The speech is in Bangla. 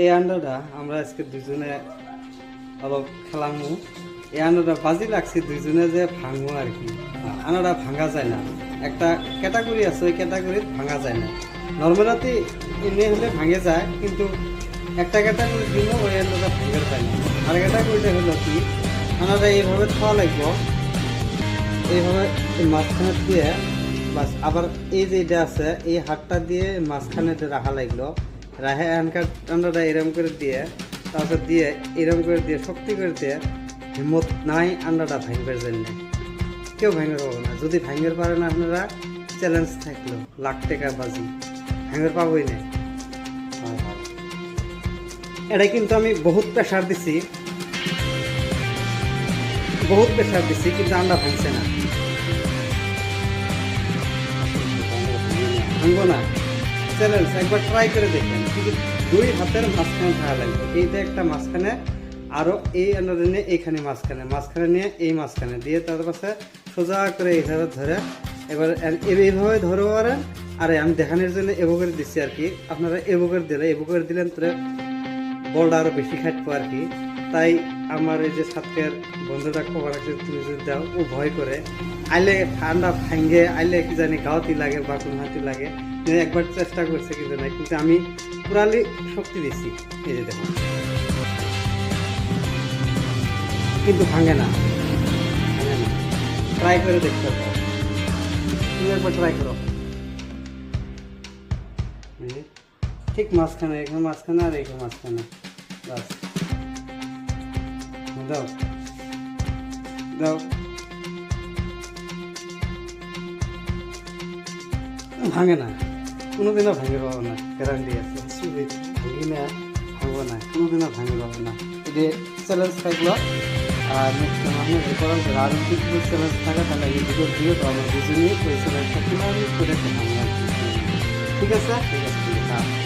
এই আন্ডাটা আমরা আজকে দুজনে অলপ খেলামু। এই আন্ডাটা বাজি লাগছে দুইজনে যে ভাঙবো আর কি। আন্ডাটা ভাঙা যায় না, একটা ক্যাটাগরি আছে, ওই ক্যাটাগরিত ভাঙা যায় না। নর্মালাতে এমনি হলে ভাঙে যায়, কিন্তু একটা ক্যাটাগরি দিল ওই আন্ডাটা ভাঙতে পায় না। আর ক্যাটাগরিটা হলো কি, আন্ডাটা এইভাবে খাওয়া লাগবো, এইভাবে মাঝখানে দিয়ে বাস। আবার এই যে এটা আছে এই হাতটা দিয়ে মাঝখানে রাখা লাগলো, রাখে আন্ডাটা এরম করে দিয়ে, তারপর দিয়ে এরম করে দিয়ে শক্তি করে দিয়ে হিম্মত নাই আন্ডাটা ভাঙবার জন্য। কেউ ভাঙতে পাবো না, যদি ভাঙতে পারে না আপনারা চ্যালেঞ্জ থাকলো লাখ টাকা বাজি, ভাঙতে পাবোই না। এটা কিন্তু আমি বহুত প্রেশার দিছি, কিন্তু আন্ডা ভাঙছে না, ভাঙবো না। চ্যালেঞ্জ একবার ট্রাই করে দেখেন, কিন্তু দুই হাতের মাঝখানে থাকা লাগবে। এইটা একটা মাঝখানে, আরও এই আন্ডারে নিয়ে এইখানে মাঝখানে নিয়ে এই মাঝখানে দিয়ে তার পাশে সোজা করে এইভাবে ধরে, এবার এইভাবে ধরো। আর আমি দেখানোর জন্য এবো করে দিচ্ছি আর কি। আপনারা এবো করে দিলেন তোরে বলটা আরও বেশি খাটবো আর কি। তাই আমার এই যে সাতকের বন্ধুটা খবর আছে, তুমি যদি দাও, ও ভয় করে আইলে ঠান্ডা ভাঙ্গে, আইলে কি জানি গাওয়াতি লাগে বা কোনো হাতি লাগে। একবার চেষ্টা করছে কিন্তু না, কিন্তু আমি পুরালি শক্তি দিচ্ছি। এই যে দেখো, কিন্তু ভাঙে না। ট্রাই করে দেখতে পারো, তুমি একবার ট্রাই করো। ঠিক মাঝখানে, এখানে মাঝখানে আর এখানে মাঝখানে, বাস। দাও দাও, ভাঙে না, কোনোদিনও ভাঙে পাবো না, গ্যারান্টি আছে। ভাঙি না, ভাঙবো না, কোনোদিনও ভাঙে পাবো না। এটি চ্যালেঞ্জ থাকলো। আর নেক্সট টাইম আমি করার পর আর কিছু চ্যালেঞ্জ থাকে, তাহলে এই ভিডিও দিয়ে তো আমরা দুজনেই ওই চ্যালেঞ্জটা পুরো করে দেখাবো। ঠিক আছে, ঠিক আছে, ঠিক আছে।